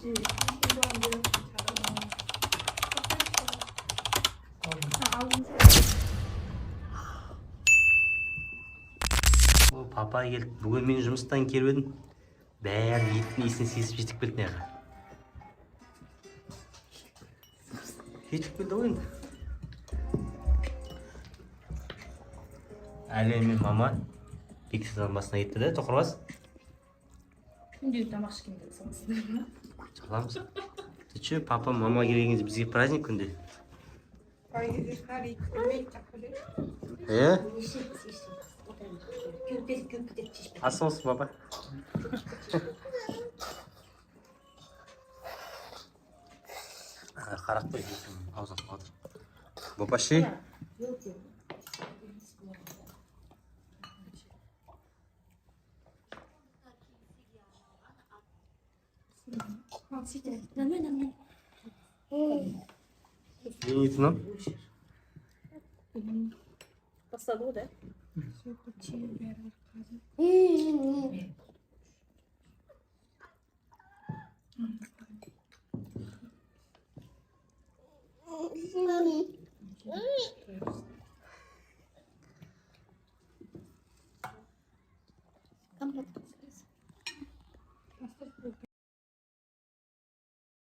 그치. 이거 이렇게 잘하나. Папа келді. Бүгін мен жұмыстан келіп едім. Бәрі еттің иісін сезіп жетіп келді неға. Жетіп келді ғой енді. Әлия мен мама бексазан басына кетті де, тоқырбас. күнде тамақ ішкенде санасыздар ма? Çalamыз. Ты че, папа, мама келген кезде бізге праздник күнде. Ас olsun baba. Қарап қой, аузын отыр. Баба ше? Не етіні? Посаду, да?